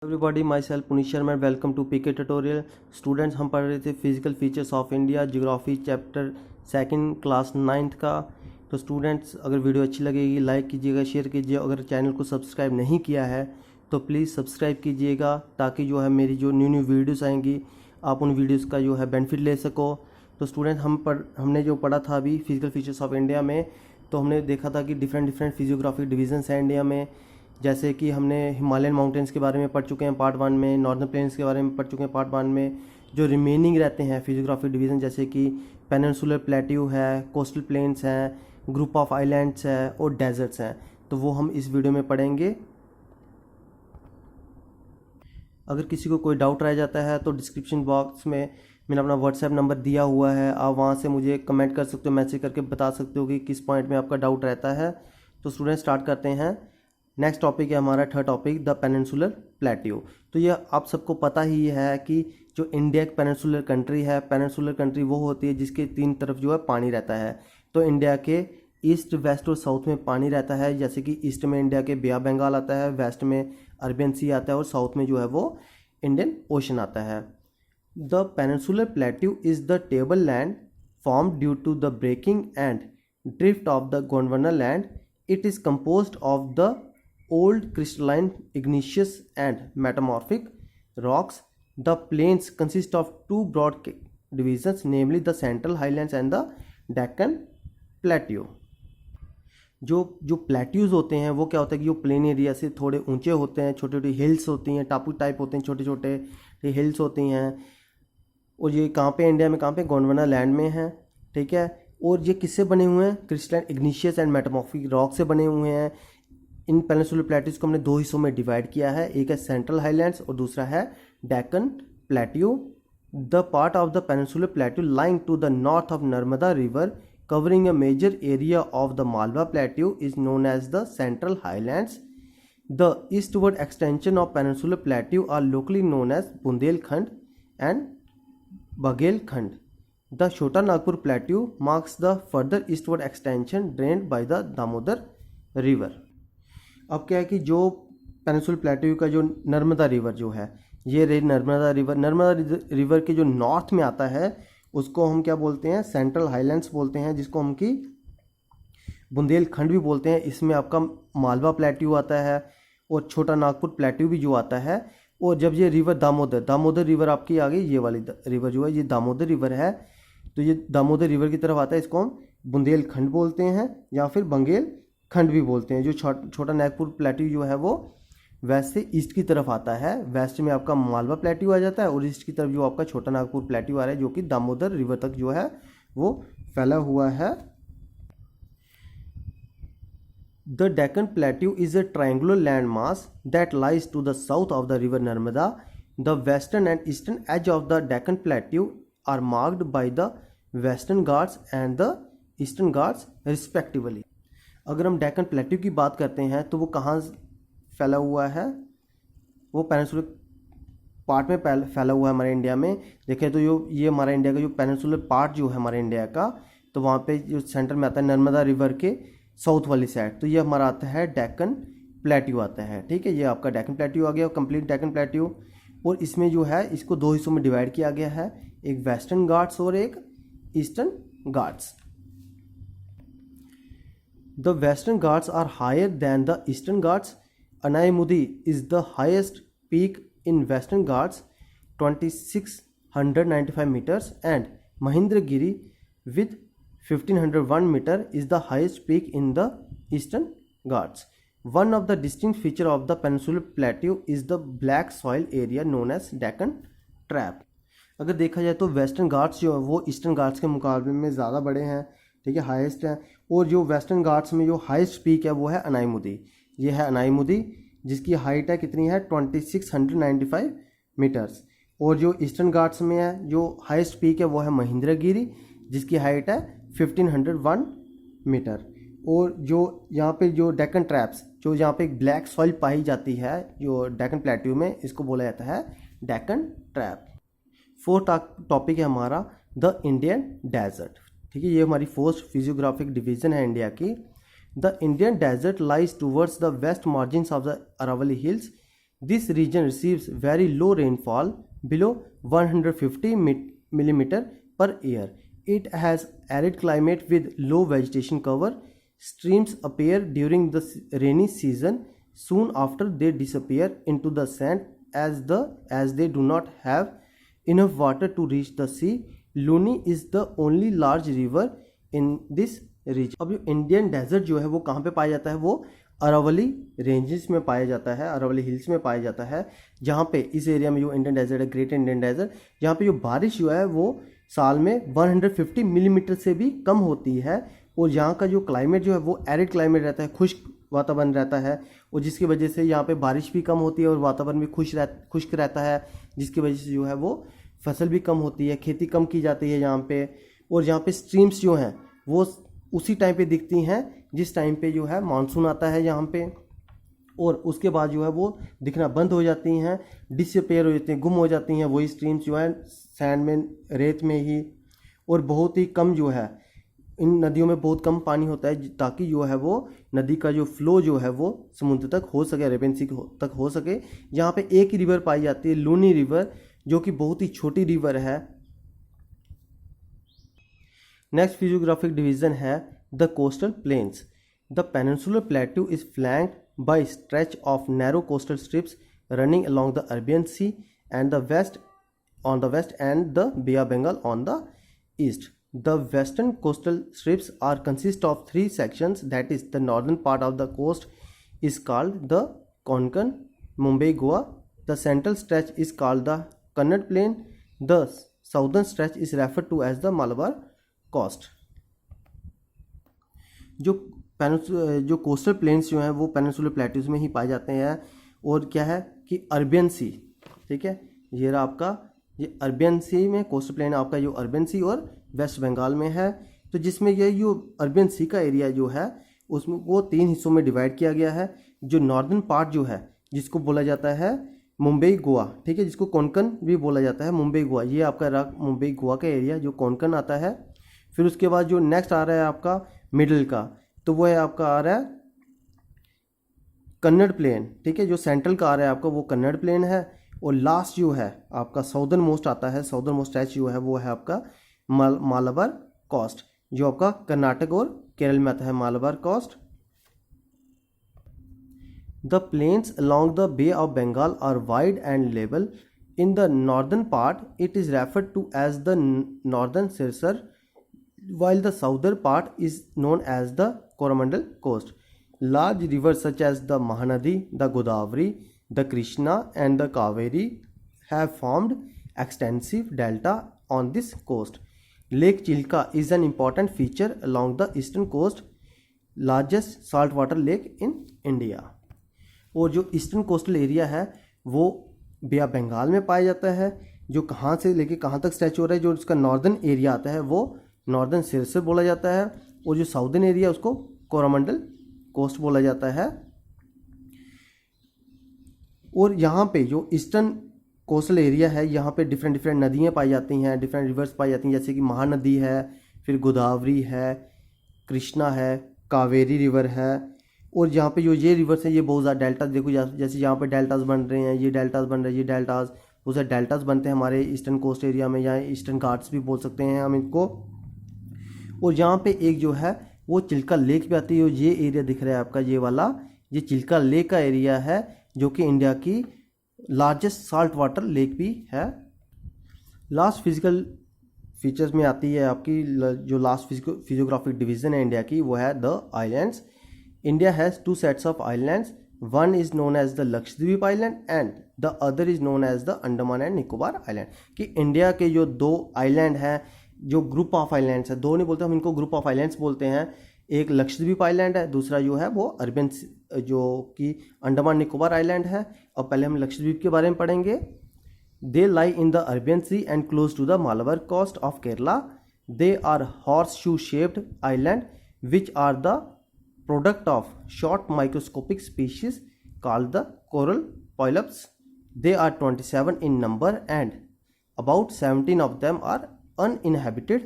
Everybody myself Puneet Sharma welcome to PK tutorial. Students हम पढ़ रहे थे physical features of India geography chapter second class 9th का। तो स्टूडेंट्स अगर वीडियो अच्छी लगेगी लाइक कीजिएगा, शेयर कीजिए। अगर चैनल को सब्सक्राइब नहीं किया है तो प्लीज़ सब्सक्राइब कीजिएगा ताकि जो है मेरी जो न्यू वीडियोस आएंगी आप उन वीडियोस का जो है बेनिफिट ले सको। तो स्टूडेंट हमने जो पढ़ा था अभी फिजिकल फीचर्स ऑफ इंडिया में, तो हमने देखा था कि डिफरेंट फिजियोग्राफिक डिवीजन्स हैं इंडिया में। जैसे कि हमने हिमालयन माउंटेन्स के बारे में पढ़ चुके हैं पार्ट 1 में, नॉर्दर्न प्लेन्स के बारे में पढ़ चुके हैं पार्ट 1 में। जो रिमेनिंग रहते हैं फिजियोग्राफिक डिवीज़न जैसे कि पेनिनसुलर प्लेट्यू है, कोस्टल प्लेन्स हैं, ग्रुप ऑफ आइलैंड्स है और डेजर्ट्स हैं, तो वो हम इस वीडियो में पढ़ेंगे। अगर किसी को कोई डाउट रह जाता है तो डिस्क्रिप्शन बॉक्स में मैंने अपना व्हाट्सएप नंबर दिया हुआ है, आप वहाँ से मुझे कमेंट कर सकते हो, मैसेज करके बता सकते हो कि किस पॉइंट में आपका डाउट रहता है। तो स्टूडेंट स्टार्ट करते हैं। नेक्स्ट टॉपिक है हमारा third topic, the peninsular plateau. तो ये आप सबको पता ही है कि जो इंडिया एक पेनिनसुलर कंट्री है, पेनिनसुलर कंट्री वो होती है जिसके तीन तरफ जो है पानी रहता है। तो इंडिया के ईस्ट, वेस्ट और साउथ में पानी रहता है। जैसे कि ईस्ट में इंडिया के बे ऑफ बंगाल आता है, वेस्ट में अरबियन सी आता है और साउथ में जो है वो इंडियन ओशन आता है। The peninsular plateau is the table land form due to the breaking and drift of the Gondwana land. It is composed of the old crystalline igneous and metamorphic rocks. The plains consist of two broad divisions, namely the Central Highlands and the Deccan Plateau. जो plateaus होते हैं वो क्या होता है कि जो plain area से थोड़े ऊंचे होते हैं, छोटे छोटे हिल्स होती हैं, टापू टाइप होते हैं, छोटे छोटे हिल्स होती हैं। और ये कहाँ पे इंडिया में, कहाँ पे, गोंडवाना लैंड में है, ठीक है। और ये किससे बने हुए हैं? Crystalline igneous and metamorphic rock से बने हुए हैं। इन पेनिनसुलर प्लेट्यूज को हमने दो हिस्सों में डिवाइड किया है, एक है सेंट्रल हाईलैंड्स और दूसरा है Deccan plateau. The part of the peninsular plateau lying to the north of Narmada river covering a major area of the Malwa plateau is known as the central highlands. The eastward extension of peninsular plateau are locally known as Bundelkhand and Baghelkhand. The Chota Nagpur plateau marks the further eastward extension drained by the Damodar river. अब क्या है कि जो peninsular plateau का जो Narmada river जो है, ये नर्मदा रिवर के जो नॉर्थ में आता है उसको हम क्या बोलते हैं? सेंट्रल हाईलैंड्स बोलते हैं, जिसको हम की बुंदेलखंड भी बोलते हैं। इसमें आपका मालवा प्लेट्यू आता है और छोटा नागपुर प्लेट्यू भी जो आता है। और जब ये रिवर दामोदर रिवर आपकी आ गई, ये वाली रिवर जो है ये दामोदर रिवर है, तो ये दामोदर रिवर की तरफ आता है, इसको हम बुंदेलखंड बोलते हैं या फिर बंगेल खंड भी बोलते हैं। जो छोटा नागपुर प्लेट्यू जो है वो वेस्ट से ईस्ट की तरफ आता है। वेस्ट में आपका मालवा प्लेट्यू आ जाता है और ईस्ट की तरफ जो आपका छोटा नागपुर प्लेट्यू आ रहा है जो कि दामोदर रिवर तक जो है वो फैला हुआ है। The Deccan plateau is a triangular land mass that lies to the south of the river Narmada. The western and eastern edge of the Deccan plateau are marked by the western Ghats and the eastern Ghats respectively. अगर हम Deccan plateau की बात करते हैं तो वो कहाँ फैला हुआ है? वो पेनिनसुलर पार्ट में फैला हुआ है हमारे इंडिया में। देखें तो ये हमारा इंडिया का जो पेनिनसुलर पार्ट जो है हमारे इंडिया का, तो वहाँ पे जो सेंटर में आता है नर्मदा रिवर के साउथ वाली साइड, तो ये हमारा आता है डेक्कन प्लेट्यू आता है, ठीक है। ये आपका डेक्कन प्लेट्यू आ गया, कंप्लीट डेक्कन प्लेट्यू। और इसमें जो है इसको दो हिस्सों में डिवाइड किया गया है, एक वेस्टर्न घाट्स और एक eastern Ghats. The Western Ghats are higher than the Eastern Ghats. Anaimudi is the highest peak in Western Ghats, 2695 meters, and Mahendragiri with 1501 meter is the highest peak in the Eastern Ghats. One of the distinct feature of the Peninsular Plateau is the black soil area known as Deccan Trap. अगर देखा जाए तो western Ghats जो है वो eastern Ghats के मुकाबले में ज़्यादा बड़े हैं, ठीक है, हाईएस्ट है। और जो वेस्टर्न घाट्स में जो हाईएस्ट पीक है वो है अनाईमुदी। ये है अनाईमुदी जिसकी हाइट है कितनी है? 2695 मीटर्स। और जो ईस्टर्न घाट्स में है जो हाईएस्ट पीक है वो है महेंद्रगिरी जिसकी हाइट है 1501 मीटर। और जो यहाँ पे जो डेक्कन ट्रैप्स, जो यहाँ पे एक ब्लैक सॉइल पाई जाती है जो डेक्कन प्लेट्यू में, इसको बोला जाता है डेक्कन ट्रैप। फोर्थ टॉपिक है हमारा द इंडियन डेजर्ट, ठीक है। ये हमारी फोर्थ फिजियोग्राफिक डिवीजन है इंडिया की। The Indian desert lies towards the west margins of the Aravali hills This region receives very low rainfall below 150 millimeter per year. It has arid climate with low vegetation cover. Streams appear during the rainy season. Soon after they disappear into the sand as they do not have enough water to reach the sea. Luni is the only large river in this region. अब जो Indian desert जो है वो कहाँ पे पाया जाता है, वो अरावली रेंजेस में पाया जाता है, अरावली हिल्स में पाया जाता है, जहाँ पे इस एरिया में जो इंडियन डेजर्ट है, ग्रेट इंडियन डेजर्ट, जहाँ पे जो बारिश जो है वो साल में 150 मिलीमीटर से भी कम होती है, और यहाँ का जो क्लाइमेट जो है वो एरिड क्लाइमेट रहता है, खुश्क वातावरण रहता है, और जिसकी वजह से यहाँ पे बारिश भी कम होती है और वातावरण भी खुश्क रहता है, जिसकी वजह से जो है वो फसल भी कम होती है, खेती कम की जाती है यहाँ पे। और यहाँ पे स्ट्रीम्स जो हैं वो उसी टाइम पे दिखती हैं जिस टाइम पे जो है मानसून आता है यहाँ पे, और उसके बाद जो है वो दिखना बंद हो जाती हैं, डिसअपेयर हो जाती हैं, गुम हो जाती हैं वही स्ट्रीम्स जो है सैंड में, रेत में ही। और बहुत ही कम जो है इन नदियों में बहुत कम पानी होता है, ताकि जो है वो नदी का जो फ्लो जो है वो समुद्र तक हो सके, अरेबियन सी तक हो सके। यहाँ पे एक ही रिवर पाई जाती है, लूनी रिवर, जो कि बहुत ही छोटी रिवर है। नेक्स्ट फिजियोग्राफिक डिवीजन है the coastal plains. The peninsular plateau is flanked by stretch of narrow coastal strips running along the Arabian Sea and the west on the west and the Bay of Bengal on the east. The western coastal strips are consist of three sections, that is the northern part of the coast is called the Konkan, Mumbai, Goa. The central stretch is called the Kannada Plain. The southern stretch is referred to as the Malabar Coast. जो coastal planes जो हैं वो peninsular plateaus में ही पाए जाते हैं, और क्या है कि अरबियन सी, ठीक है, ये रहा आपका, ये अरबियन सी में कोस्टल प्लेन आपका जो अरबियन सी और वेस्ट बंगाल में है। तो जिसमें ये जो अरबियन सी का एरिया जो है उसमें वो 3 हिस्सों में डिवाइड किया गया है। जो नॉर्दर्न पार्ट जो है जिसको बोला जाता है मुंबई गोवा, ठीक है, जिसको कोंकण भी बोला जाता है, मुंबई गोवा, ये आपका रहा मुंबई गोवा का एरिया जो कोंकण आता है। फिर उसके बाद जो नेक्स्ट आ रहा है आपका मिडिल का, तो वो है आपका आ रहा है कन्नड़ प्लेन, ठीक है, जो सेंट्रल का आ रहा है आपका वो कन्नड़ प्लेन है। और लास्ट जो है आपका साउदर्न मोस्ट आता है, साउदर्न मोस्ट स्ट्रेच जो है वो है आपका मालाबार कोस्ट, जो आपका कर्नाटक और केरल में आता है, Malabar coast. The plains along the Bay of Bengal are wide and level. In the northern part it is referred to as the northern Sirsar, while the southern part is known as the Coromandel coast. Large rivers such as the Mahanadi, the Godavari, the Krishna and the Kaveri have formed extensive delta on this coast. Lake Chilka is an important feature along the eastern coast, largest saltwater lake in India. और जो eastern coastal area है वो बे of Bengal में पाया जाता है, जो कहाँ से लेके कहाँ तक स्ट्रेच हो रहा है। जो उसका नॉर्दर्न एरिया आता है वो नॉर्दर्न सिरसर बोला जाता है, और जो साउदर्न एरिया उसको कोरोमंडल कोस्ट बोला जाता है। और यहाँ पे जो ईस्टर्न कोस्टल एरिया है यहाँ पे डिफरेंट नदियाँ पाई जाती हैं, डिफरेंट रिवर्स पाई जाती हैं, जैसे कि महानदी है, फिर गोदावरी है, कृष्णा है, कावेरी रिवर है। और यहाँ पे जो ये रिवर्स हैं ये बहुत ज़्यादा डेल्टा, देखो जैसे यहाँ पे डेल्टास बन रहे हैं, ये डेल्टास बन रहे हैं, ये डेल्टास, बहुत सारे डेल्टास बनते हैं हमारे ईस्टर्न कोस्ट एरिया में, या ईस्टर्न घाट्स भी बोल सकते हैं हम इनको। और यहाँ पे एक जो है वो चिल्का लेक भी आती है, और ये एरिया दिख रहा है आपका ये वाला, ये चिल्का लेक का एरिया है, जो कि इंडिया की लार्जेस्ट साल्ट वाटर लेक भी है। लास्ट फिजिकल फीचर्स में आती है आपकी जो लास्ट फिजियोग्राफिक डिवीज़न है इंडिया की, वो है the islands. India has 2 sets of islands. One is known as the Lakshadweep Island and the other is known as the Andaman and Nicobar Island. कि इंडिया के जो 2 आइलैंड हैं, जो group of islands है, 2 नहीं बोलते हम इनको, ग्रुप ऑफ आइलैंड्स बोलते हैं। एक लक्षद्वीप आइलैंड है, दूसरा जो है वो अरबियन जो कि अंडमान निकोबार आइलैंड है। और पहले हम लक्षद्वीप के बारे में पढ़ेंगे। They lie in the Arabian sea and close to the Malabar coast of Kerala. They are horse shoe shaped island which are the product of short microscopic species called the coral polyps. They are 27 in number and about 17 of them are uninhabited.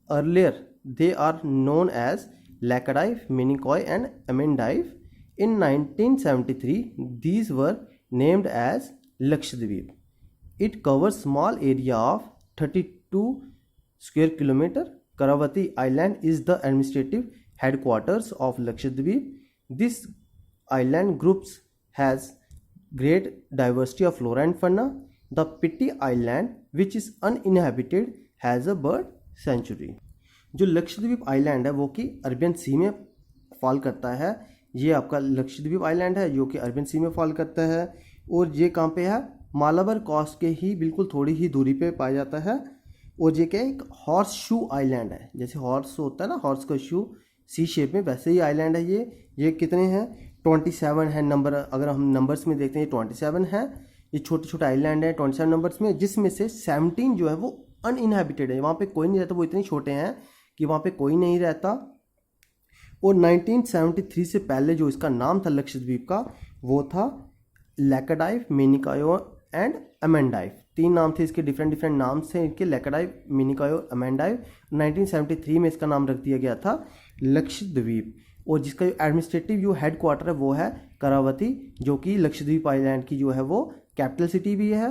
Earlier they are known as Laccadive, Minicoy and Amendive. In 1973 these were named as Lakshadweep. It covers small area of 32 square kilometer. Karavati Island is the administrative headquarters of Lakshadweep. This island groups has great diversity of flora and fauna. The Pitti Island, which is uninhabited, has a bird sanctuary. जो Lakshadweep island है वो कि Arabian सी में fall करता है। ये आपका Lakshadweep island है जो कि अरबियन सी में फॉल करता है और ये कहाँ पे है, मालाबार कोस्ट के ही बिल्कुल थोड़ी ही दूरी पे पाया जाता है। और ये क्या है, एक हॉर्स शू आइलैंड है। जैसे हॉर्स होता है ना, हॉर्स का शू सी शेप में, वैसे ही आइलैंड है ये कितने हैं, 27 है नंबर। अगर हम नंबर्स में देखते हैं 27 है। ये छोटे छोटे आइलैंड है 27 नंबर्स में, जिसमें से 17 जो है वो अनइनहैबिटेड है, वहाँ पे कोई नहीं रहता। वो इतने छोटे हैं कि वहाँ पे कोई नहीं रहता। और 1973 से पहले जो इसका नाम था लक्षद्वीप का, वो था लैकाडाइव, मिनिकॉय एंड अमेंडाइव। 3 नाम थे इसके, डिफरेंट नाम थे इनके, लैकाडाइव, मिनिकॉय, अमेंडाइव। 1973 में इसका नाम रख दिया गया था लक्षद्वीप। और जिसका एडमिनिस्ट्रेटिव जो हेड क्वार्टर है वो है करावती, जो कि लक्षद्वीप आइलैंड की जो है वो कैपिटल सिटी भी है।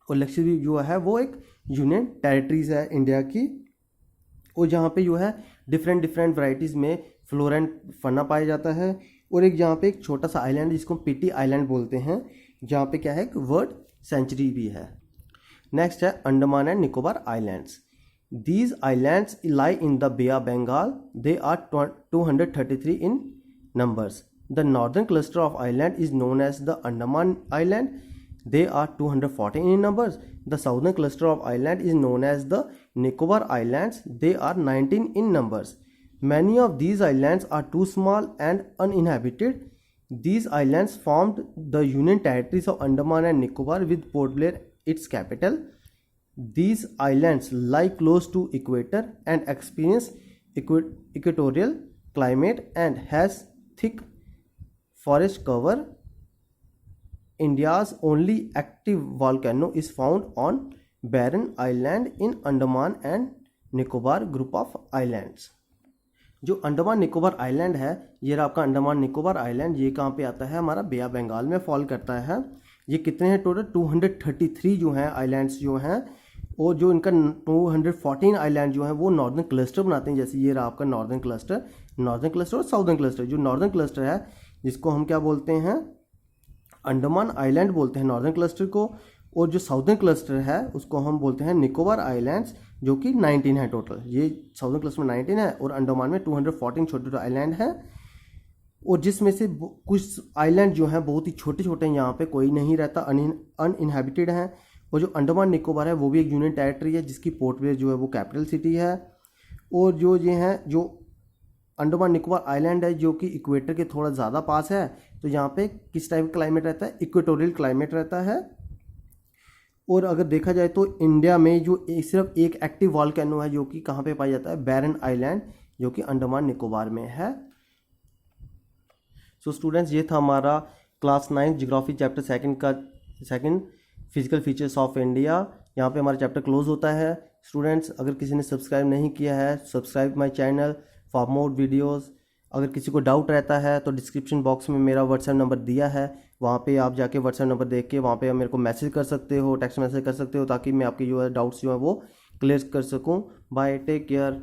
और लक्षद्वीप जो है वो एक यूनियन टेरिटरीज है इंडिया की। और जहाँ पे जो है डिफरेंट वैराइटीज़ में फ्लोरा एंड फना पाया जाता है। और एक जहाँ पे एक छोटा सा आइलैंड जिसको पिटी आइलैंड बोलते हैं, जहाँ पे क्या है, एक वर्ड सेंचुरी भी है। नेक्स्ट है Andaman and Nicobar islands. These islands lie in the Bay of Bengal. They are 233 in numbers. The northern cluster of island is known as the Andaman Island. They are 214 in numbers. The southern cluster of island is known as the Nicobar Islands. They are 19 in numbers. Many of these islands are too small and uninhabited. These islands formed the Union Territories of Andaman and Nicobar with Port Blair its capital. These islands lie close to equator and experience equatorial climate and has thick forest cover. India's only active volcano is found on Barren Island in Andaman and Nicobar group of islands. जो Andaman Nicobar island है, ये रहा आपका Andaman Nicobar island. ये कहाँ पे आता है, हमारा बे ऑफ बंगाल में फॉल करता है। ये कितने हैं टोटल, 233 जो हैं आइलैंड्स जो हैं। और जो इनका 214 आइलैंड जो है वो नॉर्दर्न क्लस्टर बनाते हैं। जैसे ये रहा आपका नॉर्दर्न क्लस्टर और साउदर्न क्लस्टर। जो नॉर्दर्न क्लस्टर है जिसको हम क्या बोलते हैं, अंडमान आइलैंड बोलते हैं नॉर्दर्न क्लस्टर को। और जो साउदर्न क्लस्टर है उसको हम बोलते हैं निकोबार आइलैंड्स, जो कि 19 है टोटल। ये साउदर्न क्लस्टर में 19 है और अंडमान में 214 छोटे छोटे आइलैंड हैं। और जिसमें से कुछ आइलैंड जो हैं बहुत ही छोटे छोटे हैं, यहाँ पे कोई नहीं रहता, अनइनहैबिटेड हैं। और जो अंडमान निकोबार है वो भी एक यूनियन टेरिटरी है जिसकी पोर्ट ब्लेयर जो है वो कैपिटल सिटी है। और जो ये हैं, जो अंडमान निकोबार आइलैंड है जो कि इक्वेटर के थोड़ा ज़्यादा पास है, तो यहाँ पे किस टाइप का क्लाइमेट रहता है, इक्वेटोरियल क्लाइमेट रहता है। और अगर देखा जाए तो इंडिया में जो सिर्फ एक एक्टिव वॉल्केनो है जो कि कहाँ पे पाया जाता है, बैरन आइलैंड, जो कि अंडमान निकोबार में है। सो स्टूडेंट्स, ये था हमारा class 9 geography chapter second physical features of India. यहाँ पे हमारा चैप्टर क्लोज होता है। स्टूडेंट्स, अगर किसी ने सब्सक्राइब नहीं किया है, subscribe my channel for more videos. अगर किसी को डाउट रहता है तो डिस्क्रिप्शन बॉक्स में मेरा व्हाट्सएप नंबर दिया है, वहाँ पे आप जाके व्हाट्सएप नंबर देख के वहाँ पे मेरे को मैसेज कर सकते हो, टेक्स्ट मैसेज कर सकते हो, ताकि मैं आपके जो है डाउट्स जो है वो क्लियर कर सकूँ। Bye, take care.